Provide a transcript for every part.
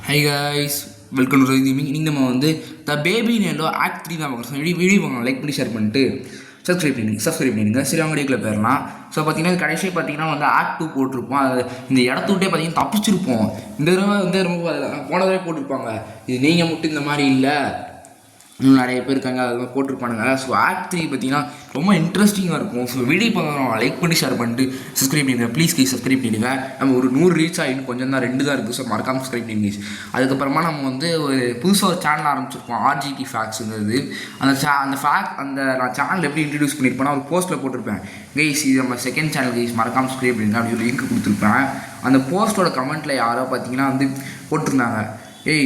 Hi guys, welcome to gaming. இன்னைக்கு நம்ம வந்து த பேபி நேலோ ஆக்ட் 3 தான் பார்க்குறோம். வீடியோ வாங்க லைக் பண்ணி ஷேர் பண்ணிட்டு சப்ஸ்கிரைப் பண்ணிடுங்க. சரி, அவங்க வீடியோக்குள்ள போயிடலாம். ஸோ பார்த்தீங்கன்னா கடைசியாக பார்த்தீங்கன்னா வந்து ஆக்ட் 2 போட்டிருப்போம். அது இந்த இடத்த விட்டே பார்த்தீங்கன்னா தப்பிச்சிருப்போம். இந்த தடவை வந்து ரொம்ப போன தடவை போட்டிருப்பாங்க, இது நீங்கள் மட்டும் இந்த மாதிரி இல்லை, இன்னும் நிறைய பேர் இருக்காங்க, அதெல்லாம் போட்டிருப்பானுங்க. ஸோ ஆக்ட் 3 பார்த்தீங்கன்னா ரொம்ப இன்ட்ரெஸ்டிங்காக இருக்கும். ஸோ வீடியோ பார்க்குறோம், லைக் பண்ணி ஷேர் பண்ணிட்டு சப்ஸ்கிரைப் பண்ணிடுங்க ப்ளீஸ் கைஸ். சப்ஸ்கிரைப் பண்ணிடுங்க. நம்ம ஒரு 100 ரீச் ஆகிடும், கொஞ்சம் தான், 2 தான் இருக்குது. ஸோ மறக்காமல் சப்ஸ்கிரைப் பண்ணிடுங்க. அதுக்கப்புறமா நம்ம வந்து ஒரு புதுசாக ஒரு சேனல் ஆரம்பிச்சிருப்போம், RGT ஃபேக்ட்ஸுங்கிறது. நான் சேனல் எப்படி இன்ட்ரடியூஸ் பண்ணியிருப்பேன்னா ஒரு போஸ்ட்டில் போட்டிருப்பேன், கைஸ் இது நம்ம செகண்ட் சேனல் கைஸ், மறக்காமல் சப்ஸ்கிரைப் பண்ணிடுங்க அப்படின்னு லிங்க் கொடுத்துருப்பேன். அந்த போஸ்ட்டோட கமெண்ட்டில் யாரோ பார்த்தீங்கன்னா வந்து போட்டிருந்தாங்க,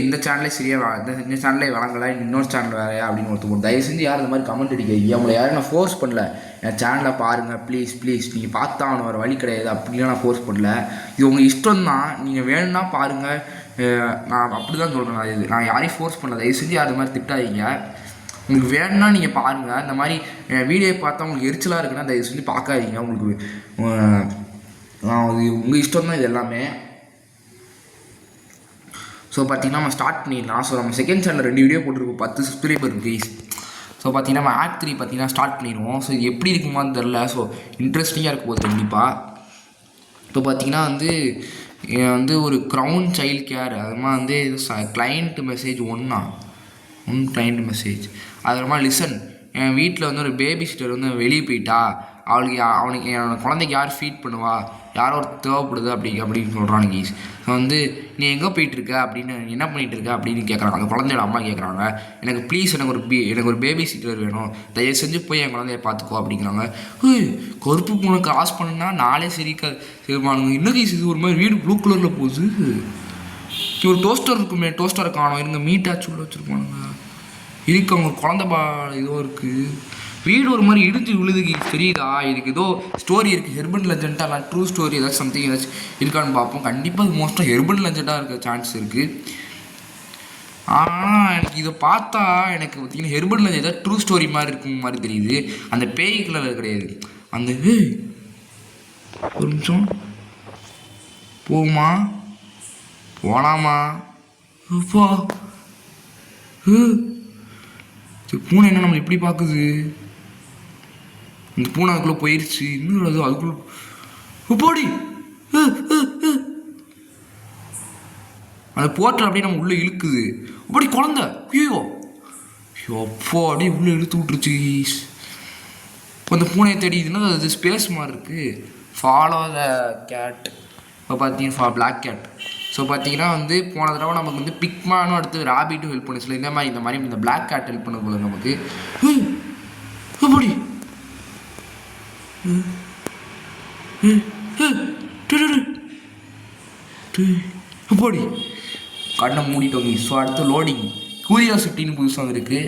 இந்த சேனலே சரியாக இந்த சேனலே வழங்கலை, இன்னொரு சேனல் வேறையா அப்படின்னு ஒருத்தர். தயவு செஞ்சு யாரும் இந்த மாதிரி கமெண்ட் அடிக்கிறீங்க, அவங்கள யாரும் நான் ஃபோர்ஸ் பண்ணல, என் சேனலை பாருங்கள் ப்ளீஸ் நீங்கள் பார்த்தா அவனை வர வழி கிடையாது அப்படிலாம் நான் ஃபோர்ஸ் பண்ணல. இது உங்கள் இஷ்டம் தான், நீங்கள் வேணும்னா பாருங்கள். நான் அப்படி தான் சொல்கிறேன், நான் யாரையும் ஃபோர்ஸ் பண்ணல. தயவு செஞ்சு யார் மாதிரி திட்டாதீங்க. உங்களுக்கு வேணும்னா நீங்கள் பாருங்கள். இந்த மாதிரி வீடியோ பார்த்தா உங்களுக்கு எரிச்சலாக இருக்குன்னா தயவு செஞ்சு பார்க்காதீங்க. உங்களுக்கு உங்கள் இஷ்டம் தான் இது எல்லாமே. ஸோ பார்த்தீங்கன்னா நம்ம ஸ்டார்ட் பண்ணிடலாம். ஸோ நம்ம செகண்ட் சேனலில் 2 வீடியோ போட்டிருக்கோம், 10 சப்ஸ்கிரைபர் ப்ளீஸ். ஸோ பார்த்தீங்கன்னா நம்ம ஆக்ட் 3 பார்த்தீங்கன்னா ஸ்டார்ட் பண்ணிடுவோம். ஸோ இது எப்படி இருக்குமான்னு தெரில, ஸோ இன்ட்ரெஸ்டிங்காக இருக்க போகுது கண்டிப்பாக. இப்போ பார்த்தீங்கன்னா வந்து ஒரு க்ரௌன் சைல்டு கேர், அதுமாதிரி வந்து client message one client message. அதுமா லிசன், என் வீட்டில் வந்து ஒரு பேபி சிட்டர் வந்து வெளியே போயிட்டா, அவனுக்கு என்னோட குழந்தைக்கு யார் ஃபீட் பண்ணுவா, யாரோ ஒரு தேவைப்படுது அப்படின்னு சொல்கிறானுங்க. ஸோ வந்து நீ எங்கே போயிட்டுருக்க அப்படின்னு, என்ன பண்ணிகிட்டு இருக்க அப்படின்னு கேட்குறாங்க. அந்த குழந்தையோட அம்மா கேட்குறாங்க, எனக்கு ப்ளீஸ் எனக்கு ஒரு பேபி சிட்டர் வேணும், தயவு செஞ்சு போய் என் குழந்தைய பார்த்துக்கோ அப்படிங்கிறாங்க. கருப்பு பூனை கிராஸ் பண்ணுன்னா நாளே சரிமானுங்க. இன்னும் இது ஒரு மாதிரி வீடு ப்ளூ கலரில் போகுது. ஒரு டோஸ்டர் இருக்குமே, டோஸ்டர் காணும், இருங்க மீட்டாச்சு உள்ள வச்சுருப்பானுங்க. இதுக்கு அவங்க குழந்தை ஏதோ இருக்குது. வீடு ஒரு மாதிரி இடிஞ்சு விழுதுக்கு தெரியுதா? இதுக்கு ஏதோ ஸ்டோரி இருக்குது, ஹெர்பன் லெஜெண்டாக இல்லை ட்ரூ ஸ்டோரி ஏதாச்சும் சம்திங் ஏதாச்சும் இருக்கான்னு பார்ப்போம். கண்டிப்பாக அது மோஸ்ட்டாக ஹெர்பன் லெஜெண்டாக இருக்க சான்ஸ் இருக்குது. ஆனால் எனக்கு இதை பார்த்தா எனக்கு பார்த்தீங்கன்னா ஹெர்பன் லெஜெண்ட் ஏதாவது ட்ரூ ஸ்டோரி மாதிரி இருக்கும் மாதிரி தெரியுது. அந்த பேய் கலர் கிடையாது. அந்த ஒரு நிமிஷம் போகுமா போகலாமா? அப்பா பூனை என்ன நம்மளை இப்படி பார்க்குது? இந்த பூனை அதுக்குள்ளே போயிடுச்சு. இன்னும் அதுக்குள்ளே போடி அந்த போர்ட்டல் அப்படியே நம்ம உள்ளே இழுக்குது. அப்படி குழந்தை அப்போ அப்படியே உள்ளே இழுத்து விட்டுருச்சு. இப்போ அந்த பூனையை தேடிதுன்னா அது ஸ்பேஸ் மாதிரி இருக்குது. Follow the gate. இப்போ பார்த்தீங்கன்னா பிளாக் கேட். ஸோ பார்த்தீங்கன்னா வந்து போன தடவை நமக்கு வந்து பிக்மானும் அடுத்து ராபிட்டும் ஹெல்ப் பண்ணுச்சு. இந்த மாதிரி இந்த பிளாக் கேட் ஹெல்ப் பண்ண போது நமக்கு. அப்படி அப்படி கண்ணை மூடிட்டோங்க. ஸோ அடுத்து லோடிங் கியூரியாசிட்டின்னு புதுசாக இருக்குது.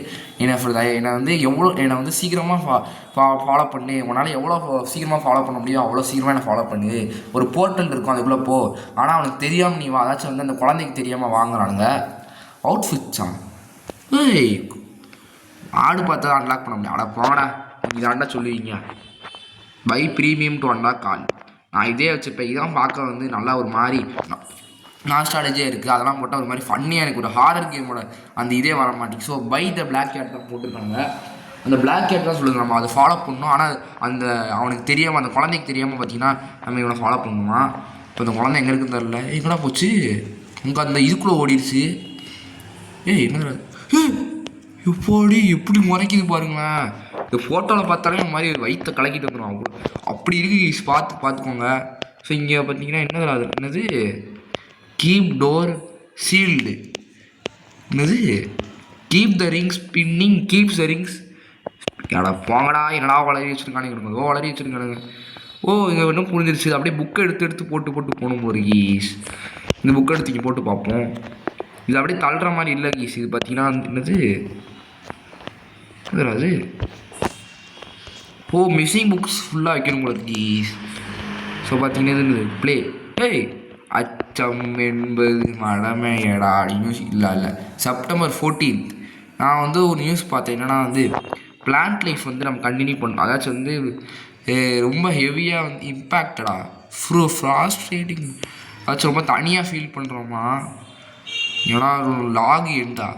என்னை வந்து சீக்கிரமாக ஃபாலோ பண்ணு, உன்னால் எவ்வளோ சீக்கிரமாக ஃபாலோ பண்ண முடியும் அவ்வளோ சீக்கிரமாக என்னை ஃபாலோ பண்ணு. ஒரு போர்ட்டல் இருக்கும், அதுக்குள்ளே போ. ஆனால் அவனுக்கு தெரியாமல் நீ அதாச்சும் வந்து அந்த குழந்தைக்கு தெரியாமல் வாங்குறானுங்க அவுட்ஃபிட்ஸா. ஆடு பார்த்தா தான் அன்லாக் பண்ண முடியும். அட போடா, இதாண்டா சொல்லுவீங்க பை ப்ரீமியம் டு அன்லாக் கால். நான் இதே வச்சுப்பேன். இதான் பார்க்க வந்து நல்லா ஒரு மாதிரி நாஸ்டாலஜியாக இருக்குது. அதெல்லாம் போட்டால் ஒரு மாதிரி ஃபன்னியாக எனக்கு ஒரு ஹாரர் கேமோட அந்த இதே வர மாட்டேங்குது. So by the black gate தான் போட்டிருக்காங்க. அந்த பிளாக் கேட் தான் சொல்லுது நம்ம அதை ஃபாலோ பண்ணணும். ஆனால் அவனுக்கு தெரியாமல், அந்த குழந்தைக்கு தெரியாமல் பார்த்தீங்கன்னா நம்ம இவனை ஃபாலோ பண்ணணுமா. இப்போ அந்த குழந்தை எங்கே இருக்குன்னு தெரில. எங்கடா போச்சு? உங்கள் அந்த இதுக்குள்ளே ஓடிடுச்சு. என்ன எப்படி முறைக்குது பாருங்களேன். இந்த ஃபோட்டோவில் பார்த்தாலே இந்த மாதிரி வயிற்ற கலக்கிட்டு வந்துடும். அப்படி இருக்குது. பார்த்துக்கோங்க. ஸோ இங்கே பார்த்தீங்கன்னா என்னது கீப் டோர் சீல்டு, என்னது keep the rings spinning keeps the rings. போங்கடா, என்னடா வளரி வச்சுருக்கானுங்க, வளரி வச்சுருக்கானுங்க. இங்கே இன்னும் புரிஞ்சிருச்சு. அப்படியே புக்கை எடுத்து போட்டு போகணும் ஒரு கீஸ். இந்த புக்கை எடுத்து இங்கே போட்டு பார்ப்போம். இது அப்படியே தள்ளுற மாதிரி இல்லை கீஸ். இது பார்த்தீங்கன்னா என்னது அது மிஸ்ஸிங் புக்ஸ் ஃபுல்லாக வைக்கணும் போல கீஸ். ஸோ பார்த்தீங்கன்னா இது ப்ளே அச்சம் என்பது மடமையடா நியூஸ் இல்லை செப்டம்பர் 14th நான் வந்து ஒரு நியூஸ் பார்த்தேன். என்னன்னா வந்து பிளான்ட் லைஃப் வந்து நம்ம கண்டினியூ பண்ணணும். அதாச்சும் வந்து ரொம்ப ஹெவியாக வந்து இம்பேக்டடா ஃப்ராஸ்ட்ரேட்டிங், அதாச்சும் ரொம்ப தனியாக ஃபீல் பண்ணுறோமா. ஏன்னா லாக் எண்டா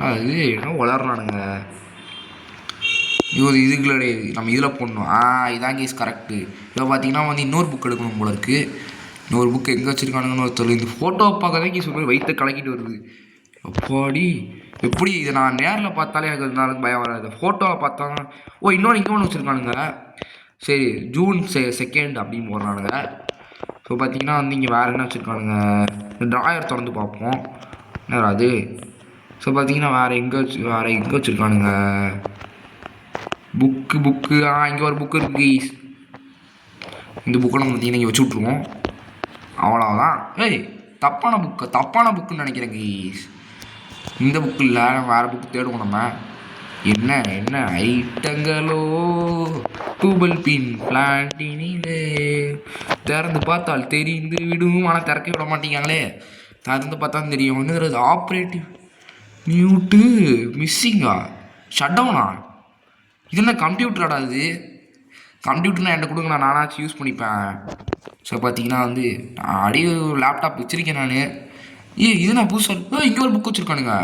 அது என்ன வளர்றானுங்க. இதுக்குள்ளே நம்ம இதில் போடணும். இதான் கேஸ் கரெக்டு. இப்போ பார்த்தீங்கன்னா வந்து இன்னொரு புக் எடுக்கணும் போல இருக்குது. இன்னொரு புக் எங்கே வச்சுருக்கானுங்கன்னு ஒருத்தர் இந்த ஃபோட்டோவை பார்க்க தான் கேஸ் போய் வயிற்ற கலக்கிட்டு வருது. அப்பாடி எப்படி இதை நான் நேரில் பார்த்தாலே எனக்கு இருந்தாலும் பயம் வராது. ஃபோட்டோவை பார்த்தா இன்னொன்று இங்கே ஒன்று வச்சுருக்கானுங்க. சரி ஜூன் 2 அப்படின்னு போடுறானுங்க. ஸோ பார்த்தீங்கன்னா வந்து இங்கே வேறு என்ன வச்சுருக்கானுங்க. ட்ராயர் திறந்து பார்ப்போம் என்ன அது. ஸோ பார்த்தீங்கன்னா வேறு எங்கே வச்சுருக்கானுங்க புக்கு. இங்கே ஒரு புக்கு இருக்குது கீஸ். இந்த புக்கை நம்ம பார்த்தீங்கன்னா இங்கே வச்சு விட்ருவோம். அவ்வளோதான். தப்பான புக்குன்னு நினைக்கிறேன் கீஸ். இந்த புக்கு இல்லை, வேறு புக்கு தேடுவோம் நம்ம. என்ன ஐட்டங்களோ டூபல் பின் பிளான்டினிலே திறந்து பார்த்தால் தெரிந்து விடும். ஆனால் திறக்க விட மாட்டேங்காங்களே. திறந்து பார்த்தா தெரியும். வந்து ஆப்ரேட்டிவ் மியூட்டு மிஸ்ஸிங்கா ஷட் டவுனா. இது என்ன கம்ப்யூட்டராடா? இது கம்ப்யூட்டர்னா என்கிட்ட கொடுங்க, நானாச்சும் யூஸ் பண்ணிப்பேன். ஸோ பார்த்தீங்கன்னா வந்து அடியே லேப்டாப் வச்சுருக்கேன் நான். இது நான் புதுசாக இங்கே ஒரு புக் வச்சுருக்கானுங்க.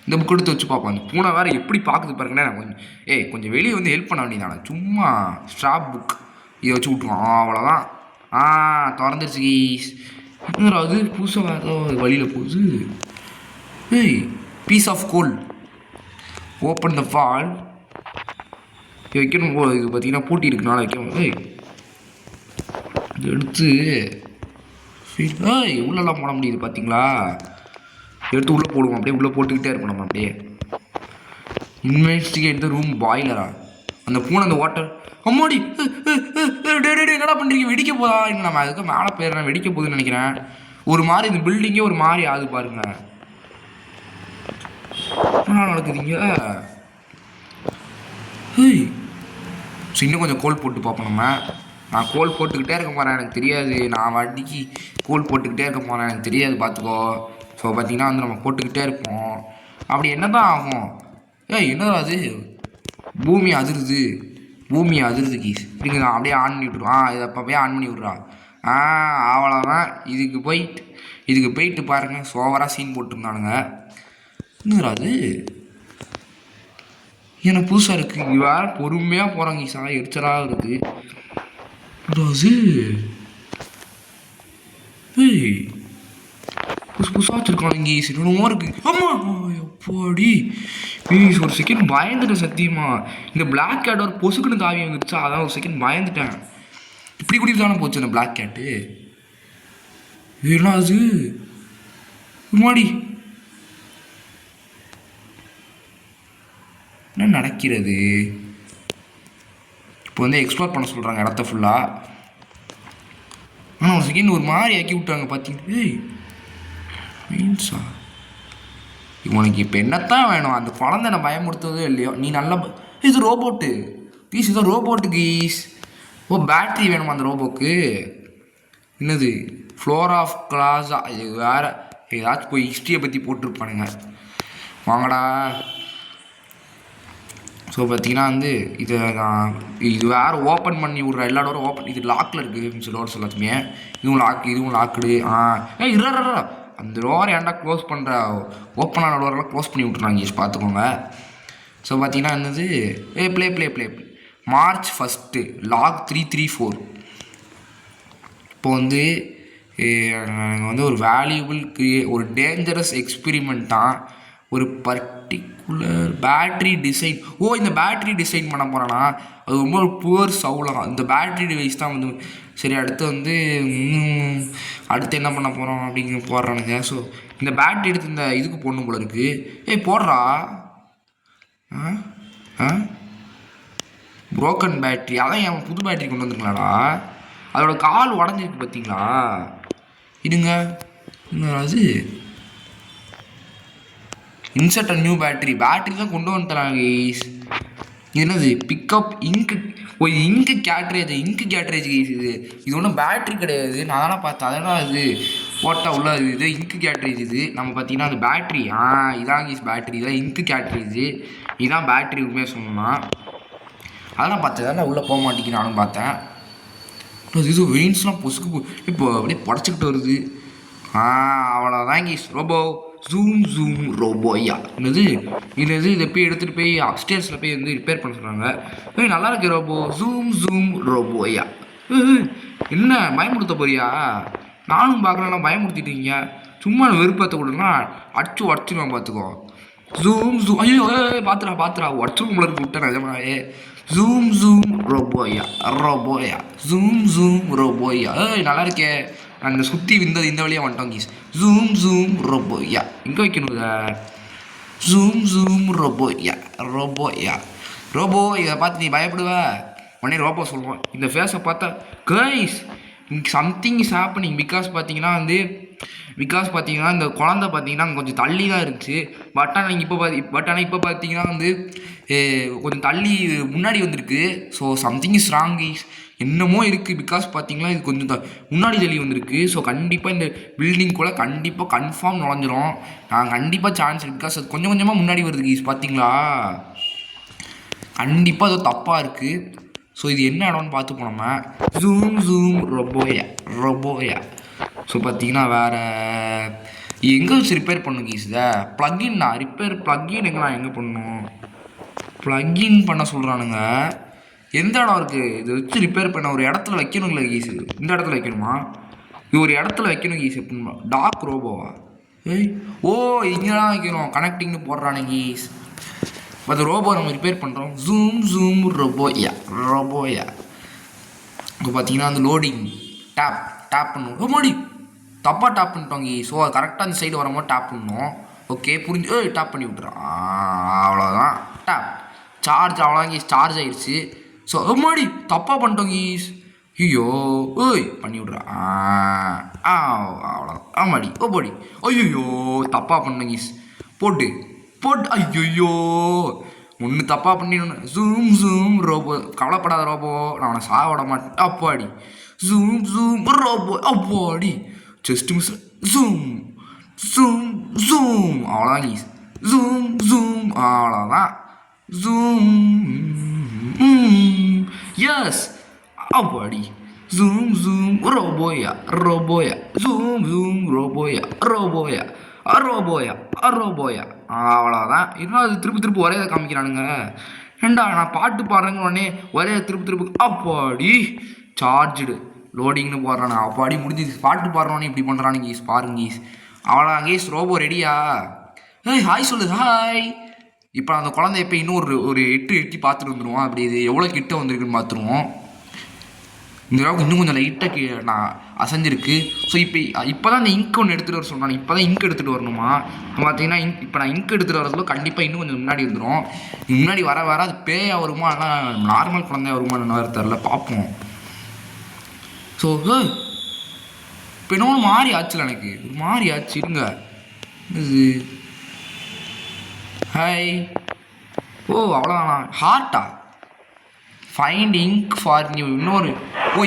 இந்த புக் எடுத்து வச்சு பார்ப்போம். அந்த பூனை வேறு எப்படி பார்க்குது பாருங்கண்ணே. கொஞ்சம் வெளியே வந்து ஹெல்ப் பண்ண வேண்டியதானே. சும்மா ஸ்ட்ராப் புக் இதை வச்சு விட்ருவோம். அவ்வளோதான். திறந்துருச்சு கீஸ். அது புதுசாக வேறு வழியில் போகுது. Piece of coal open the wall வைக்கணும். இது பார்த்தீங்கன்னா பூட்டி இருக்குனால வைக்கணும். இது எடுத்து உள்ளெல்லாம் போட முடியுது பார்த்தீங்களா. எடுத்து உள்ளே போடுவோம். அப்படியே உள்ளே போட்டுக்கிட்டே இருக்கணும் நம்ம. அப்படியே இன்வெஸ்டிகேட் த ரூம் பாய்லரா. அந்த பூனை அந்த வாட்டர் அம்மாடி என்னடா பண்ணுறீங்க? வெடிக்க போதா? இன்னும் நம்ம அதுக்கு மேலே போயிடுறேன். வெடிக்க போகுதுன்னு நினைக்கிறேன். ஒரு மாதிரி இந்த பில்டிங்கே ஒரு மாதிரி ஆகுது பாருங்க. என்ன நடக்குதுங்க? இன்னும் கொஞ்சம் கோல் போட்டு பார்ப்போம் நம்ம. நான் கோல் போட்டுக்கிட்டே இருக்க போகிறேன். எனக்கு தெரியாது. நான் வண்டிக்கு கோல் போட்டுக்கிட்டே இருக்க போகிறேன். எனக்கு தெரியாது பார்த்துக்கோ. ஸோ பார்த்தீங்கன்னா வந்து நம்ம போட்டுக்கிட்டே இருப்போம். அப்படி என்ன தான் ஆகும்? என்னதான் அது? பூமி அதிருது கீஸ். இதுக்கு நான் அப்படியே ஆன் பண்ணி விட்ருவான். இதை அப்போவே ஆன் பண்ணி விட்றான். அவ்வளோதான். இதுக்கு போயிட்டு பாருங்கள். சோவராக சீன் போட்டுருந்தானுங்க. என்னது அது? எனக்கு புதுசாக இருக்குது. வேறு பொறுமையாக போகிறாங்க ஈஸா. எரிச்சலாக இருக்குது. புதுசாக வச்சுருக்கானுங்க ஈஸ். இன்னொன்று இருக்குது. ஆமாம் எப்பாடி ப்ளீஸ். ஒரு செகண்ட் பயந்துட்டேன் சத்தியமா. இந்த பிளாக் கேட் ஒரு பொசுக்குன்னு தாவி வந்துருச்சா. அதான் ஒரு செகண்ட் பயந்துட்டேன். இப்படி கூட்டி தானே போச்சு அந்த பிளாக் கேட்டு. இதெல்லாம் அது மாடி என்ன நடக்கிறது? இப்போ வந்து எக்ஸ்ப்ளோர் பண்ண சொல்கிறாங்க இடத்த ஃபுல்லாக. ஆனால் ஒரு செகண்ட் ஒரு மாதிரி ஆக்கி விட்டாங்க பார்த்தீங்கன்னா. மீன்ஸா உனக்கு இப்போ என்னத்தான் வேணும்? அந்த குழந்தை நான் பயமுறுத்துவதோ இல்லையோ நீ நல்லா இது ரோபோட்டு கீஸ். இதுதான் ரோபோட்டு கீஸ். பேட்ரி வேணுமா அந்த ரோபோக்கு? என்னது ஃப்ளோர் ஆஃப் கிளாஸா? இது வேறு ஏதாச்சும் போய் ஹிஸ்ட்ரியை பற்றி போட்டிருப்பானுங்க. வாங்கடா. ஸோ பார்த்தீங்கன்னா வந்து இது வேறு ஓப்பன் பண்ணி விட்ற எல்லா டோரும் ஓப்பன். இது லாக்கில் இருக்குது டோர்ஸ் எல்லாத்துமே. இதுவும் லாக்குடு. இருறா அந்த டோரை ஏன்டா க்ளோஸ் பண்ணுற? ஓப்பனான டோரெல்லாம் க்ளோஸ் பண்ணி விட்ருறாங்க. பார்த்துக்கோங்க. ஸோ பார்த்தீங்கன்னா என்னது ப்ளே March 1 லாக் 334. இப்போ வந்து ஒரு வேல்யூபிள் ஒரு டேஞ்சரஸ் எக்ஸ்பிரிமெண்ட்டாக ஒரு பர்டிகுலர் பேட்ரி டிசைன். இந்த பேட்ரி டிசைன் பண்ண போகிறேன்னா அது ரொம்ப ஒரு புவர் சவுலாம். இந்த பேட்ரி டிவைஸ் தான் வந்து சரி. அடுத்து என்ன பண்ண போகிறோம் அப்படிங்க போடுறானுங்க. ஸோ இந்த பேட்ரி எடுத்து இந்த இதுக்கு போடணும் போல இருக்குது. போடுறா. Broken battery. அதான் என் புது பேட்ரி கொண்டு வந்துருக்கலாடா. அதோட கால் உடஞ்சிருக்கு பார்த்தீங்களா? இதுங்க அது இன்சர்ட் அ நியூ பேட்ரி தான் கொண்டு வந்துட்டாங்க. என்னது பிக்கப் இங்கு இங்கு கேட்ரேஜ் கீஸ். இது ஒன்றும் பேட்ரி கிடையாது. நான் தானே பார்த்தேன். அதெல்லாம் அது போட்டால் உள்ள இது இங்கு கேட்ரேஜ். இது நம்ம பார்த்தீங்கன்னா அது பேட்ரி. இதான் கீஸ் பேட்ரி. இதான் இங்கு கேட்ரேஜ். இதுதான் பேட்ரி உண்மையாக சொல்லணும்னா. அதெல்லாம் பார்த்தேன். அதெல்லாம் உள்ளே போக மாட்டேங்குது. நானும் பார்த்தேன். இது வெயின்ஸ்லாம் பொசுக்கு இப்போ அப்படியே படைச்சிக்கிட்டு வருது. அவ்வளோதான் கீஸ் ரோபோ. ஜூம் ரோபோயா. என்னது இதை போய் எடுத்துகிட்டு போய் அப்ஸ்டேர்ஸில் போய் வந்து ரிப்பேர் பண்ண சொல்கிறாங்க. நல்லா இருக்கு ரோபோ. ஜூம் ரோபோயா. என்ன பயமுடுத்த போறியா? நானும் பார்க்கலாம் பயமுடுத்திட்டீங்க. சும்மா வெறுப்பத்தை கொடுனா உடச்சிடுவான் பார்த்துக்கோ. ஜூம் ஐயோ பாத்துரா உடச்சிருக்கும் போல இருக்கு விட்டேன் நிஜமாவே. ஜூம் ரோபோயா. ஜூம் ரோபோயா. நல்லா இருக்கே. அந்த சுற்றி இந்த வழியாக வந்துட்டோம் கீஸ். ஜூம் ரோபோயா. எங்கே வைக்கணும் இதை? ஜூம் ரோபோயா. ரோபோ இதை பார்த்து நீ பயப்படுவ உடனே ரோபோ சொல்லுவோம். இந்த ஃபேஸை பார்த்தா guys something is happening. Because பார்த்தீங்கன்னா இந்த குழந்தை பார்த்தீங்கன்னா கொஞ்சம் தள்ளி தான் இருந்துச்சு. பட் ஆனால் இப்போ பார்த்தீங்கன்னா வந்து கொஞ்சம் தள்ளி முன்னாடி வந்திருக்கு. So something is wrong guys. என்னமோ இருக்குது. பிகாஸ் பார்த்தீங்கன்னா இது கொஞ்சம் முன்னாடி தள்ளி வந்திருக்கு. ஸோ கண்டிப்பாக இந்த பில்டிங்குள்ளே கன்ஃபார்ம் நுழைஞ்சிரும். நான் கண்டிப்பாக சான்ஸ் இருக்குது. பிகாஸ் அது கொஞ்சம் கொஞ்சமாக முன்னாடி வருது கைஸ். பார்த்தீங்களா? கண்டிப்பாக அது தப்பாக இருக்குது. ஸோ இது என்ன இடம்னு பார்த்து போனோம்னா ஜூம் ரோபோயா. ஸோ பார்த்தீங்கன்னா வேறு எங்கே வச்சு ரிப்பேர் பண்ணணும் கீஸ்? இதை ப்ளக்கின்னா ப்ளக்கின் எங்கே பண்ணணும்? ப்ளக்கின் பண்ண சொல்கிறானுங்க. எந்த இடம் இருக்குது? இதை வச்சு ரிப்பேர் பண்ண ஒரு இடத்துல வைக்கணுங்களா கீஸு? இந்த இடத்துல வைக்கணுமா? இது ஒரு இடத்துல வைக்கணும் கீஸ். எப்படின்னா டாக் ரோபோவா? இங்கே தான் வைக்கணும். கனெக்டிங்னு போடுறானே கீஸ். அந்த ரோபோ நம்ம ரிப்பேர் பண்ணுறோம். ஜூம் ரோபோயா. இப்போ பார்த்தீங்கன்னா அந்த லோடிங் டேப் பண்ணுவோம். மோடி தப்பாக டேப் பண்ணிட்டோங்க. ஸோ அது கரெக்டாக அந்த சைடு வரும்போது டேப் பண்ணணும். ஓகே புரிஞ்சு டேப் பண்ணி விட்டுறோம். அவ்வளோதான் டேப். அவ்வளோதான் சார்ஜ் ஆகிடுச்சு. ஸோ மோடி தப்பாக பண்ணிட்டோங்க. ஐயோ பண்ணி விட்றேன். அவ்வளோதான். ஆமாடி போடி. ஐயோ தப்பாக பண்ணங்க. போட்டு ஐயோ ஒன்று தப்பாக பண்ணிடணும். Zoom robot. கவலைப்படாத ரோபோ, நான் அவனை சாக விட மாட்டேன். அப்பாடி ஜூம் ரோபோ. அப்பாடி ஜஸ்ட் மிஸ். ஜூம் அவ்வளோதான் கீஸ். ஜூம் அவ்வளோதான். ஜூம் எஸ் அப்பாடி ஜூம் ரோபோயா. ஜூம் ரோபோயா. அவ்வளோதான். இன்னும் அது திருப்பி ஒரே இதை காமிக்கிறானுங்க. ஏண்டா நான் பாட்டு பாடுறேங்க உடனே ஒரே திருப்பி அப்பாடி சார்ஜுடு லோடிங்னு போடுறானே. அப்பாடி முடிஞ்சு பாட்டு பாடுறோன்னே இப்படி பண்ணுறானுங்க கீஸ். பாருங்க கீஸ். அவ்வளோதான் கீஸ். ரோபோ ரெடியா? ஹாய் சொல்லு. ஹாய். இப்போ அந்த குழந்தை இப்போ இன்னும் ஒரு எட்டி பார்த்துட்டு வந்துடுவோம். அப்படி இது எவ்வளோ கிட்ட வந்திருக்குன்னு பார்த்துருவோம். இந்த அளவுக்கு இன்னும் கொஞ்சம் லைட்டாக நான் அசைஞ்சிருக்கு. ஸோ இப்போ தான் இந்த இங்க் ஒன்று எடுத்துகிட்டு வர சொல்கிறாங்க. இப்போ தான் இங்க் எடுத்துகிட்டு வரணுமா? பார்த்தீங்கன்னா இப்போ நான் இங்க் எடுத்துகிட்டு வரதுல கண்டிப்பாக இன்னும் கொஞ்சம் முன்னாடி வந்துடும். முன்னாடி வர அது பேயா வருமா ஆனால் நார்மல் குழந்தையா வருமா என்ன வேறு தெரில. பார்ப்போம். ஸோ இப்போ இன்னொன்று மாறி ஆச்சுல. எனக்கு ஒரு மாறி ஆச்சு. இருங்க. இது ஹாய். அவ்வளோதானா? ஹார்ட்டா? Find ink for new. இன்னொரு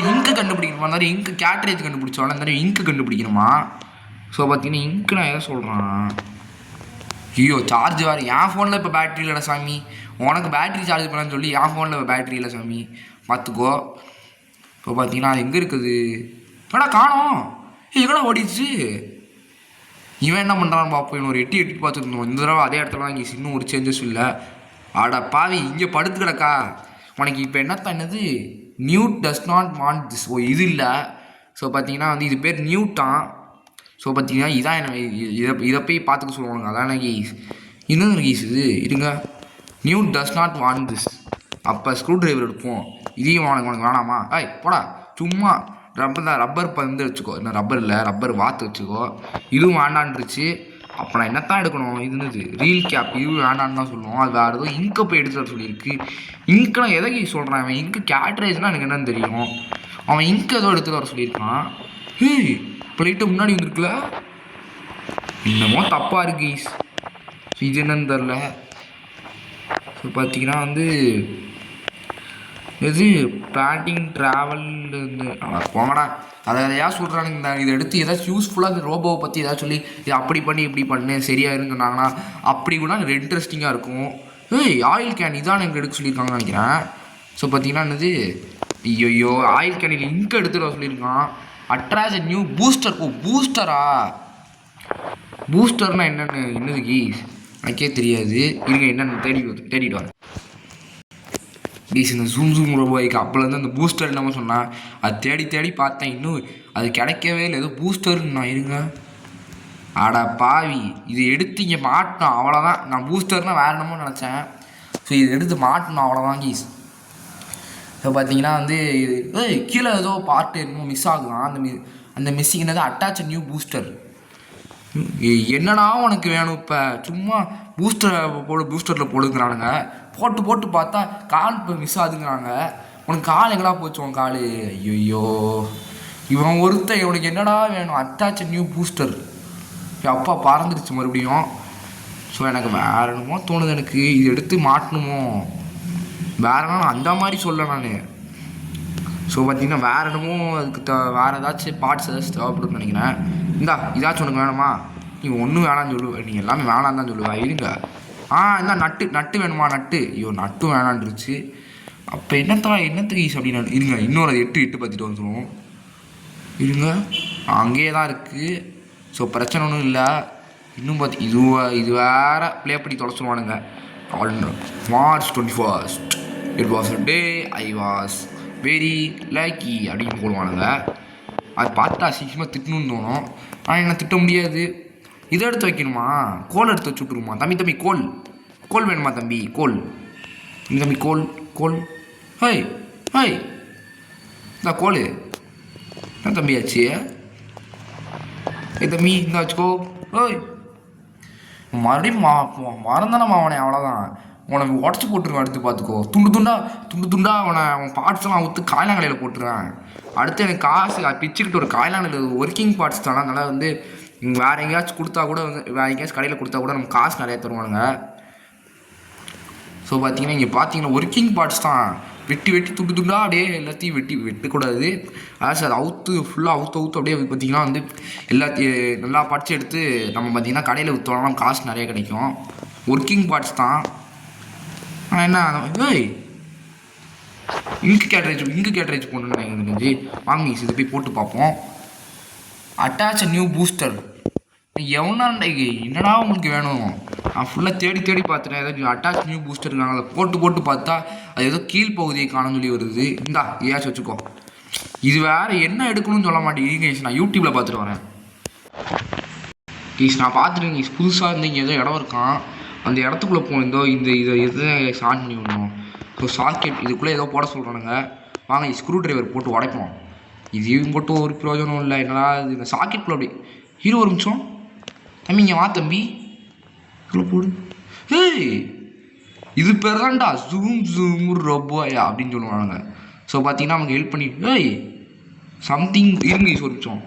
இங்கு கண்டுபிடிக்கணுமா? அந்த இங்கு கேட்ரேஜ் கண்டுபிடிச்சோம். அந்த இங்கு கண்டுபிடிக்கணுமா? ஸோ பார்த்தீங்கன்னா இங்கு நான் எதை சொல்கிறேன்? ஐயோ சார்ஜ் வேறு. என் ஃபோனில் இப்போ பேட்ரி இல்லைடா சாமி. உனக்கு பேட்ரி சார்ஜ் பண்ணலான்னு சொல்லி என் ஃபோனில் இப்போ பேட்ரி இல்லை சாமி. பார்த்துக்கோ. இப்போ பார்த்தீங்கன்னா அது எங்கே இருக்குது? ஏடா காணோம். எங்கடா ஓடிடுச்சு? இவன் என்ன பண்ணுறான்னு பார்ப்போம். இன்னும் ஒரு எட்டி பார்த்துருந்தோம். இந்த தடவை அதே இடத்துல தான் இங்கே இன்னும் ஒரு சேஞ்சஸ் இல்லை. ஆடா பாவி இங்கே படுத்து கிடக்கா. உனக்கு இப்போ என்னது? Newt does not want this. இது இல்லை. ஸோ பார்த்தீங்கன்னா வந்து இது பேர் நியூட்டான். ஸோ பார்த்தீங்கன்னா இதான் என்ன இதை போய் பார்த்துக்க சொல்லுவாங்க. அதான் கீஸ். இன்னும் கீஸ் இது இருங்க. Newt does not want this. அப்போ ஸ்க்ரூ ட்ரைவர் எடுப்போம். இதையும் உனக்கு வேணாமா? போடா சும்மா ரப்பர் பந்து வச்சுக்கோ. இன்னும் ரப்பர் இல்லை, ரப்பர் வாத்து வச்சுக்கோ. இதுவும் வேண்டான்ருச்சு. அப்போ நான் என்னத்தான் எடுக்கணும்? இது ரீல் கேப். இதுவும் வேண்டான்னு தான் சொல்லுவோம். அது வேறு ஏதோ இங்கை போய் எடுத்து வர சொல்லியிருக்கு. இங்க்கெலாம் எதை சொல்கிறான் அவன்? இங்கு கேட்ரேஜ்னால் எனக்கு என்னன்னு தெரியும். அவன் இங்கு ஏதோ எடுத்துகிட்டு வர சொல்லியிருக்கான். பிளேட்டை முன்னாடி வந்துருக்குல. என்னமோ தப்பாக இருக்கு ஈஸ். இது என்னன்னு தெரில. ஸோ பார்த்தீங்கன்னா வந்து இது பிளாட்டிங் ட்ராவல் போங்கடா. அதை எதையா சொல்கிறானுங்க. இதை எடுத்து ஏதாச்சும் யூஸ்ஃபுல்லாக இந்த ரோபோவை பற்றி ஏதாச்சும் சொல்லி இது அப்படி பண்ணி இப்படி பண்ணு சரியாயிருன்னு சொன்னாங்கன்னா அப்படி கூட எனக்கு இன்ட்ரெஸ்டிங்காக இருக்கும். ஆயில் கேன் இதான் எனக்கு எடுக்க சொல்லியிருக்காங்கன்னு நினைக்கிறேன். ஸோ பார்த்தீங்கன்னா என்னது? ஐயோ ஆயில் கேனில் இங்க் எடுத்துகிட்டு வர சொல்லியிருக்கான். Attract new booster. பூஸ்டரா? பூஸ்டர்னா என்னது கீஸ் எனக்கே தெரியாது. இருங்க என்னென்னு தேடிட்டு வரேன் கீஸ். இந்த ஜூம் ரோபோய்க்கு அப்போலேருந்து அந்த பூஸ்டர் என்னமோ சொன்னால் அது தேடி பார்த்தேன், இன்னும் அது கிடைக்கவே இல்லை. ஏதோ பூஸ்டர்னு நான் இருங்க. ஆடா பாவி, இது எடுத்து இங்கே மாட்டணும் அவ்வளோதான். நான் பூஸ்டர்னால் வேறு என்னமோ நினச்சேன். ஸோ இது எடுத்து மாட்டணும் அவ்வளோதான் கீஸ். ஸோ பார்த்தீங்கன்னா வந்து கீழே ஏதோ பார்ட்டு என்னமோ மிஸ் ஆகலாம். அந்த மிஸ்ஸிங் என்னது அட்டாச் நியூ பூஸ்டர். என்னடா உனக்கு வேணும் இப்போ? சும்மா பூஸ்டரில் போடுங்கிறானுங்க. போட்டு பார்த்தா கால் இப்போ மிஸ் ஆகுதுங்கிறாங்க. உனக்கு கால் எங்கடா போச்சு உன் கால்? ஐயோ இவன் ஒருத்தன் இவனுக்கு என்னடா வேணும்? Attach new booster. அப்பா பறந்துடுச்சு மறுபடியும். ஸோ எனக்கு வேறு என்னமோ தோணுது, எனக்கு இது எடுத்து மாட்டணுமோ வேறனா அந்த மாதிரி சொல்ல நான். ஸோ பார்த்தீங்கன்னா வேறு என்னமோ அதுக்கு வேறு ஏதாச்சும் பார்ட்ஸ் ஏதாச்சும் தேவைப்படுன்னு நினைக்கிறேன். இதாச்சும் உனக்கு வேணுமா? நீ ஒன்றும் வேணான்னு சொல்லுவேன், நீ எல்லாமே வேணான்னு தான் சொல்லுவேன். இருங்க. இந்த நட்டு வேணுமா? நட்டு ஐயோ நட்டும் வேணான்ருச்சு. அப்போ என்னத்துக்கு ஈஸ் அப்படின்னு இருங்க. இன்னொரு 8 பார்த்துட்டு வந்துடுவோம். இருங்க, அங்கேயே தான் இருக்குது. ஸோ பிரச்சனை ஒன்றும் இல்லை. இன்னும் இது வேறு ப்ளே பண்ணி தொலைச்சிடுவானுங்க. March 21st it was a day I was very lucky அப்படின்னு போடுவானுங்க. அது பார்த்தா சீக்கிரமாக திட்டணும்னு தோணும். ஆனால் என்ன திட்ட முடியாது. இதை எடுத்து வைக்கணுமா? கோல் எடுத்து வச்சு விட்ருமா? தம்பி கோல் வேணுமா தம்பி? கோல் இந்த தம்பி கோல் ஹேய் இந்த கோல் என்ன தம்பியாச்சு? தம்பி இந்த வச்சுக்கோ. மறுபடியும் மறந்தானம்மா அவனை, அவ்வளோதான். உனக்கு உடச்சி போட்டுருவேன். அடுத்து பார்த்துக்கோ. துண்டு துண்டா அவன் பார்ட்ஸ்லாம் ஊற்று காயிலாங்கலையில் போட்டுருவேன். அடுத்து எனக்கு காசு பிச்சுக்கிட்டு ஒரு காயிலாங்கலையில் ஒர்க்கிங் பார்ட்ஸ் தானே. அதனால் வந்து வேறு எங்கேயாச்சும் கொடுத்தா கூட வந்து வேறு எங்கேயாச்சும் கடையில் கொடுத்தா கூட நமக்கு காசு நிறையா தருவானுங்க. ஸோ பார்த்தீங்கன்னா இங்கே பார்த்தீங்கன்னா ஒர்க்கிங் பார்ட்ஸ் தான். வெட்டி துண்டா அப்படியே எல்லாத்தையும் வெட்டக்கூடாது. அதாவது அது ஃபுல்லாக அவுத்து அப்படியே பார்த்திங்கன்னா வந்து எல்லாத்தையும் நல்லா பார்ட்ஸும் எடுத்து நம்ம பார்த்திங்கன்னா கடையில் விற்றோம்னா காசு நிறைய கிடைக்கும். ஒர்க்கிங் பார்ட்ஸ் தான். ஆனால் என்ன இங்கு கேட்ரேஜ் போட்டுன்னு எனக்கு தெரிஞ்சு. வாங்க இதை போய் போட்டு பார்ப்போம். Attach new booster. என்னடா உங்களுக்கு வேணும்? நான் ஃபுல்லாக தேடி பார்த்துட்டேன். ஏதோ அட்டாச் நியூ பூஸ்டர் இருக்காங்க. அதை போட்டு பார்த்தா அது ஏதோ கீழ் பகுதியை காணும்னு சொல்லி வருது. ஏதாச்சும் வச்சுக்கோ. இது வேறு என்ன எடுக்கணும்னு சொல்ல மாட்டேங்கிறீங்க. நான் யூடியூப்பில் பார்த்துட்டு வரேன். நான் பார்த்துட்டேன். புதுசாக இருந்து இங்கே ஏதோ இடம் இருக்கான். அந்த இடத்துக்குள்ளே போனோம். இதை எதை ஸ்டார்ட் பண்ணி விடணும். ஸோ சாக்கெட் இதுக்குள்ளே ஏதோ போட சொல்கிறானுங்க. வாங்க ஸ்க்ரூ டிரைவர் போட்டு உடைப்போம். இதையும் போட்டு ஒரு பிரயோஜனம் இல்லை. என்னடா இந்த சாக்கெட்டுக்குள்ளே அப்படி ஹீரோ ஒரு நிமிஷம் தம்பி இங்கே வா தம்பி. இவ்வளோ போடு. இது பேர் தான்டா ஜூம் ரோபோயா அப்படின்னு சொல்லுவானுங்க. ஸோ பார்த்தீங்கன்னா நமக்கு ஹெல்ப் பண்ணி சம்திங் இருங்க ஒரு நிமிஷம்.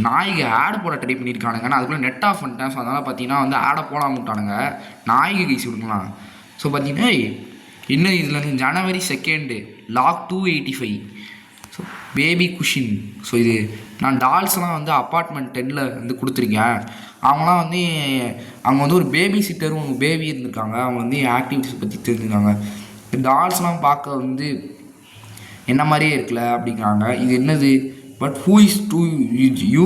நாய்க்கு ஆட் போட ட்ரை பண்ணியிருக்கானுங்க. நான் அதுக்குள்ளே நெட் ஆஃப் பண்ணிட்டேன். ஸோ அதனால் பார்த்தீங்கன்னா வந்து ஆடை போடாமல் விட்டானுங்க. நாய்க்கு கைஸ் கொடுக்கலாம். ஸோ பார்த்தீங்கன்னா இன்னும் இதில் வந்து January 2 lock 285. So baby குஷின். So இது நான் டால்ஸ்லாம் வந்து அப்பார்ட்மெண்ட் 10ல் வந்து கொடுத்துருக்கேன். அவங்களாம் வந்து அவங்க வந்து ஒரு பேபி சிட்டரும் அவங்க பேபி இருந்திருக்காங்க. அவங்க வந்து ஆக்டிவிட்டிஸ் பற்றி தெரிஞ்சுருக்காங்க. டால்ஸ்லாம் பார்க்க வந்து என்ன மாதிரியே இருக்குல்ல அப்படிங்கிறாங்க. இது என்னது? But who is to you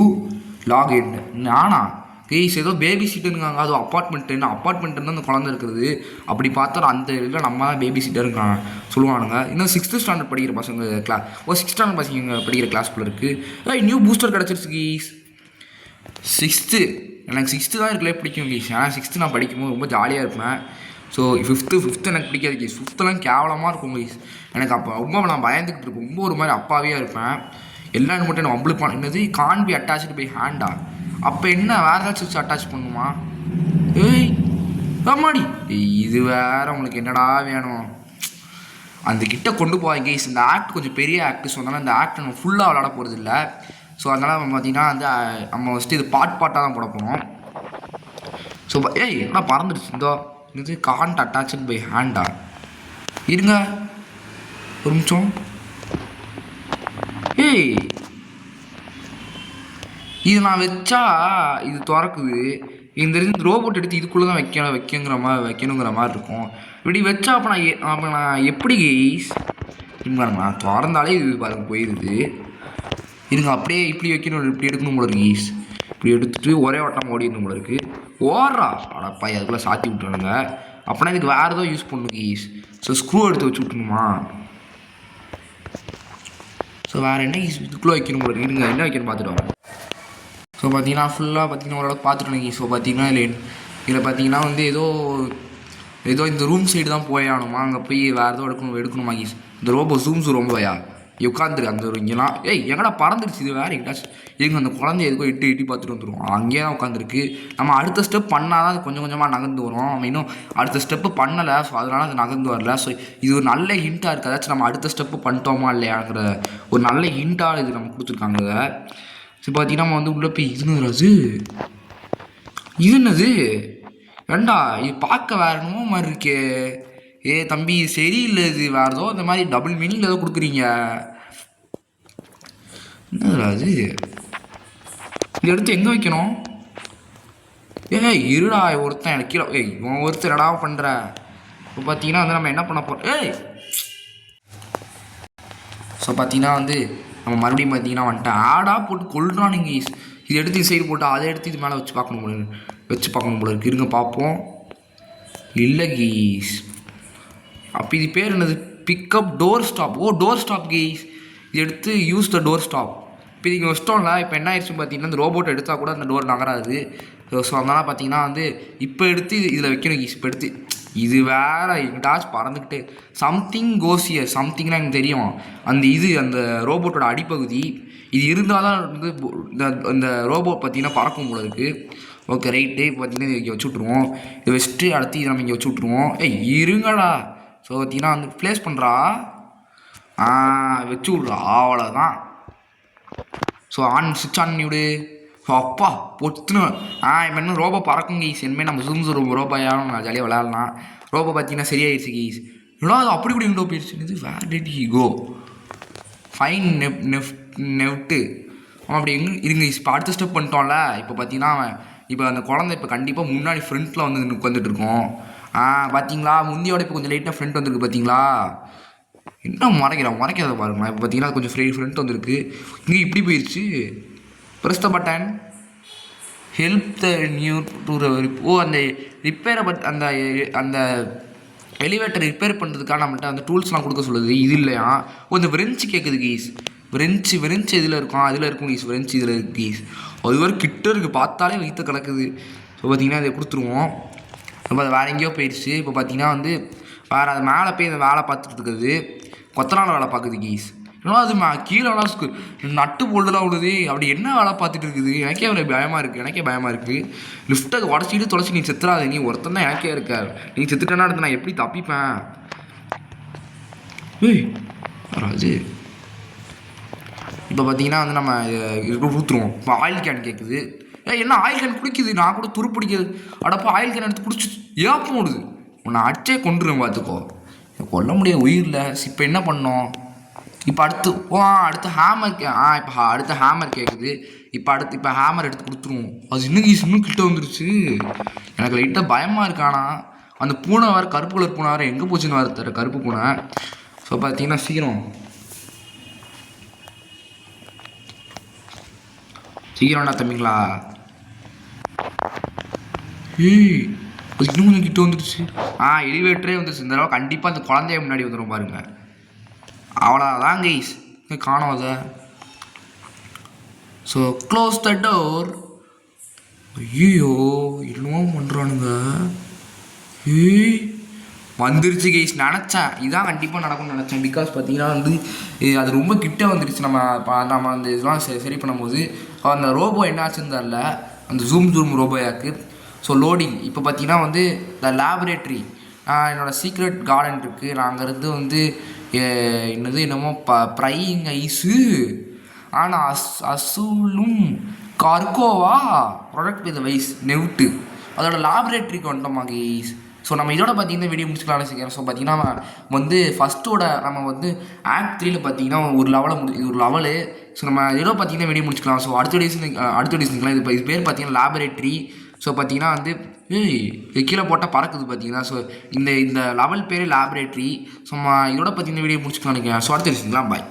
log in? நானா கைஸ் ஏதோ பேபி சீட்டருங்காங்க. அதுவும் அப்பார்ட்மெண்ட் தான் அந்த குழந்தை இருக்கிறது. அப்படி பார்த்தா அந்த இதில் நம்ம தான் பேபி சீட்டருங்காங்க சொல்லுவானுங்க. இன்னும் 6th ஸ்டாண்டர்ட் படிக்கிற பசங்க 6th ஸ்டாண்டர்ட் பசங்க படிக்கிற கிளாஸ்க்குள்ளே இருக்குது. நியூ பூஸ்டர் கிடச்சிருச்சு கீஸ். 6th எனக்கு 6th தான் இருக்கலே பிடிக்கும் கீஸ். ஏன்னா 6th நான் படிக்கும்போது ரொம்ப ஜாலியாக இருப்பேன். ஸோ 5th எனக்கு பிடிக்காது கீஸ். 5thலாம் கேவலமாக இருக்கும் கீஸ். எனக்கு அப்போ ரொம்ப நான் பயந்துக்கிட்டு இருப்பேன். ரொம்ப ஒரு மாதிரி அப்பாவியாக இருப்பேன். எல்லாரும் மட்டும் நான் அம்பளுப்பான். என்னது கான் பி அட்டாச்சு பை ஹேண்டா? அப்போ என்ன வேறு ஏதாச்சும் வச்சு அட்டாச் பண்ணுமா? ஆமாடி இது வேறு உங்களுக்கு என்னடா வேணும்? அந்த கிட்ட கொண்டு போவாங்க கேஸ். இந்த ஆக்ட் கொஞ்சம் பெரிய ஆக்ட். ஸோ அதனால் இந்த ஆக்ட் நம்ம ஃபுல்லாக விளாட போகிறது இல்லை. ஸோ அதனால் நம்ம பார்த்திங்கன்னா வந்து நம்ம ஃபஸ்ட்டு இது பாட்டாக தான் போட போகிறோம். ஸோ என்ன பறந்துடுச்சு. இது கான்ட் அட்டாச்சு பை ஹேண்டா? இருங்க ஒரு நிமிஷம். இது நான் வச்சா இது திறக்குது. இந்த ரோபோட் எடுத்து இதுக்குள்ளே தான் வைக்கணுங்கிற மாதிரி இருக்கும். இப்படி வச்சா அப்போ நான் எப்படி கேஸ் நான் திறந்தாலே இது பாருங்க போயிடுது. இருங்க அப்படியே இப்படி வைக்கணும், இப்படி எடுக்கணும் போல கீஸ். இப்படி எடுத்துகிட்டு ஒரே வட்டம் ஓடிடணும் போல இருக்குது. ஓடுறா அடப்பா அதுக்குள்ளே சாத்தி விட்டுறானுங்க. அப்படின்னா இதுக்கு வேறு ஏதோ யூஸ் பண்ணணும் கீஸ். ஸோ ஸ்க்ரூ எடுத்து வச்சு விட்ணுமா? ஸோ வேறு என்ன கீஸ் இதுக்குள்ளே வைக்கணும் போல இருங்க, என்ன வைக்கணும் பார்த்துட்டு வாங்க. ஸோ பார்த்தீங்கன்னா ஃபுல்லாக பார்த்தீங்கன்னா ஓரளவுக்கு பார்த்துட்டு கீஸ். ஸோ பார்த்தீங்கன்னா இதில் பார்த்தீங்கன்னா வந்து ஏதோ இந்த ரூம் சைடு தான் போயானுமா, அங்கே போய் வேறு ஏதோ எடுக்கணுமா கீஸ். இந்த ரோபோ ஜூம் ரொம்பயா உட்காந்துரு அந்த ஒரு இங்கெல்லாம் எங்கடா பறந்துருச்சு. இது வேறு எங்கிட்டாச்சு எங்க அந்த குழந்தைய எதுக்கோ எட்டி பார்த்துட்டு வந்துடும். அங்கேயே தான் உட்காந்துருக்கு. நம்ம அடுத்த ஸ்டெப் பண்ணால் தான் அது கொஞ்சம் கொஞ்சமாக நகர்ந்து வரும். நம்ம இன்னும் அடுத்த ஸ்டெப்பு பண்ணலை. ஸோ அதனால் அது நகர்ந்து வரல. ஸோ இது ஒரு நல்ல ஹிண்ட்டாக இருக்குது. ஏதாச்சும் நம்ம அடுத்த ஸ்டெப்பு பண்ணிட்டோமா இல்லையாங்கிற ஒரு நல்ல ஹிண்ட்டாக இது நம்ம கொடுத்துருக்காங்க. ஸோ பார்த்தீங்கன்னா நம்ம வந்து உள்ளே போய் இது என்னது ஏண்டா இது பார்க்க வேறு என்னமோ மாதிரி இருக்கே. தம்பி சரியில்லை, இது வேறு ஏதோ இந்த மாதிரி டபுள் மீனிங்கில் ஏதோ கொடுக்குறீங்க. என்னதுடா அது? இந்த எடுத்து எங்கே வைக்கணும்? இருடா ஒருத்தன் எனக்கு கீழே இவன் ஒருத்தர் என்னடா பண்ணுற. இப்போ பார்த்தீங்கன்னா வந்து நம்ம என்ன பண்ண போகிறோம். ஸோ பார்த்தீங்கன்னா வந்து நம்ம மறுபடியும் பார்த்தீங்கன்னா வந்துட்டு ஆடாக போட்டு கொள்றான். நீங்கள் இது எடுத்து இது சைடு போட்டு அதை எடுத்து இது மேலே வச்சு பார்க்கணும் போல இருக்கு. இருங்க பார்ப்போம். இல்லை கீஸ், அப்போ இது பேர் என்னது? Pickup door stop. Door stop keys. இது எடுத்து யூஸ் த டோர் ஸ்டாப். இப்போ இது இங்கே வச்சிட்டோம்ல. இப்போ என்ன ஆயிடுச்சு பார்த்தீங்கன்னா இந்த ரோபோட்டை எடுத்தால் கூட அந்த டோர் நகராது. ஸோ அதனால் பார்த்தீங்கன்னா வந்து இப்போ எடுத்து இதில் வைக்கணும் கீஸ். இப்போ எடுத்து இது வேறு எங்கிட்டாச்சும் பறந்துக்கிட்டு சம்திங் கோசியர் சம்திங்னா எனக்கு தெரியும். அந்த ரோபோட்டோட அடிப்பகுதி இது இருந்தால் தான் வந்து இந்த ரோபோட் பார்த்தீங்கன்னா பறக்கும் போல இருக்குது. Okay right. இப்போ பார்த்தீங்கன்னா இங்கே வச்சு விட்ருவோம். இதை வச்சுட்டு அடுத்து இதை நம்ம இங்கே வச்சு விட்ருவோம். இருங்கடா. ஸோ பார்த்தீங்கன்னா வந்து ப்ளேஸ் பண்ணுறா. வச்சு விட்றா அவ்வளோதான். ஸோ சுவிட்ச் ஆன் பண்ணிவிடு. ஸோ அப்பா பொத்துன்னு இப்போ இன்னும் ரோபோ பறக்கும் கீஸ். இனிமேல் நம்ம ஜூம் ரோபோயாலும் நான் ஜாலியாக விளையாடலாம். ரோபோ பார்த்தீங்கன்னா சரியாயிடுச்சு கீஸ். ஏன்னா அது அப்படி இப்படி இண்டோ போயிடுச்சு. இது where did he go fine நெஃப்ட்டு அவன் அப்படி இருங்க. இப்போ அடுத்த ஸ்டெப் பண்ணிட்டோம்ல. இப்போ பார்த்தீங்கன்னா இப்போ அந்த குழந்தை இப்போ கண்டிப்பாக முன்னாடி ஃப்ரண்ட்டில் வந்து உட்காந்துட்டு இருக்கோம். பார்த்தீங்களா முந்தியோட இப்போ கொஞ்சம் லைட்டாக ஃப்ரண்ட் வந்துருக்கு. பார்த்தீங்களா என்ன மறைக்கிறத பாருங்களா. இப்போ பார்த்தீங்கன்னா கொஞ்சம் ஃப்ரண்ட் வந்துருக்கு. இங்கே இப்படி போயிடுச்சு. Press the button help the new to அந்த ரிப்பேரை அந்த எலிவேட்டர் ரிப்பேர் பண்ணுறதுக்காக நம்மள்ட்ட அந்த டூல்ஸ்லாம் கொடுக்க சொல்லுது. இது இல்லையா இந்த விரெஞ்சு கேட்குது கீஸ். விரெஞ்சு இதில் இருக்கும். அதில் இருக்கும் கீஸ். விரெஞ்சு இதில் இருக்குது கீஸ். அது வரை கிட்ட இருக்குது. பார்த்தாலே வைத்த கிடக்குது. ஸோ பார்த்தீங்கன்னா இதை கொடுத்துருவோம். இப்போ அது வேறு எங்கேயோ போயிடுச்சு. இப்போ பார்த்தீங்கன்னா வந்து வேறு அது மேலே போய் இந்த வேலை பார்த்துட்டு இருக்குது. கொத்தனால வேலை பார்க்குது கீஸ். ஏன்னா அது கீழே நட்டு போல்டெல்லாம் விடுது. அப்படி என்ன வேலை பார்த்துட்டு இருக்குது. எனக்கே பயமாக இருக்குது. லிஃப்ட்டை உடச்சிட்டு தொலைச்சி நீ செத்துறாது. நீ ஒருத்தன் தான் எனக்கே இருக்க. நீ செத்துட்டேன்னா அடுத்து நான் எப்படி தப்பிப்பேன்? வராது. இப்போ பார்த்தீங்கன்னா வந்து நம்ம ஊற்றுருவோம். இப்போ ஆயில் கேன் கேட்குது. என்ன ஆயில் கேன் குடிக்குது. நான் கூட துரு பிடிக்குது. அடப்போ ஆயில் கேன் எடுத்து குடிச்சு ஏப்பம் விடுது. உன்னை அடிச்சே கொண்டுருவேன் பார்த்துக்கோ. கொல்ல முடியாது உயிரில். இப்போ என்ன பண்ணோம்? இப்போ அடுத்து ஹேமர் இப்போ அடுத்த ஹேமர் கேட்குது. இப்போ ஹேமர் எடுத்து கொடுத்துருவோம். அது இன்னும் கிட்ட வந்துருச்சு. எனக்கு லைட்டாக பயமாக இருக்கானா. அந்த பூனை வேறு கருப்பு கலர் பூனை வேறு எங்கே போச்சுன்னு வேறு தர கருப்பு பூனை. ஸோ பார்த்தீங்கன்னா சீக்கிரம்டா தம்பிங்களா. இன்னும் கொஞ்சம் கிட்ட வந்துருச்சு. எலிவேட்டரே வந்துருச்சு. இந்த தடவை கண்டிப்பாக அந்த குழந்தைய முன்னாடி வந்துடும் பாருங்க. அவ்வளோதான் கைஸ். காணோம் அதை. So close the door. ஐயோ என்னமோ பண்ணுறானுங்க. வந்துருச்சு கைஸ். நினச்சேன் இதான் கண்டிப்பாக நடக்கும்னு நினச்சேன். பிகாஸ் பார்த்தீங்கன்னா வந்து அது ரொம்ப கிட்ட வந்துருச்சு. நம்ம அந்த இதெல்லாம் சரி பண்ணும்போது அந்த ரோபோ என்னாச்சுன்னு தெரில. அந்த ஜூம் ரோபோயாக்கு. So loading. இப்போ பார்த்தீங்கன்னா வந்து த லேபரேட்ரி என்னோடய சீக்ரெட் கார்டன் இருக்குது. நான் அங்கேருந்து வந்து என்னமோ ப்ரையிங் ஐஸு ஆனால் அசூலும் கார்கோவா ப்ராடக்ட் வித் வைஸ் நெவுட்டு அதோட லேபரேட்டரிக்கு வந்துட்டோமா கைஸ். ஸோ நம்ம இதோட பார்த்தீங்கன்னா வீடியோ முடிச்சுக்கலாம்னு வச்சுக்கிறேன். ஸோ பார்த்தீங்கன்னா வந்து ஃபஸ்ட்டோட நம்ம வந்து ஆக்ட் 3ல பார்த்தீங்கன்னா ஒரு லெவலு. ஸோ நம்ம இதோட பார்த்தீங்கன்னா வீடியோ முடிச்சுக்கலாம். ஸோ அடுத்த டேஸ்லாம் இது பேர் பார்த்தீங்கன்னா லேபரேட்டரி. ஸோ பார்த்தீங்கன்னா வந்து கீழே போட்டால் பறக்குது பார்த்தீங்கன்னா. ஸோ இந்த லெவல் பேர் லேபரேட்டரி. ஸோ இதோட பார்த்தீங்கன்னா வீடியோ முடிச்சுக்கலாம் நினைக்கிறேன். ஸோ அடுத்த பாய்.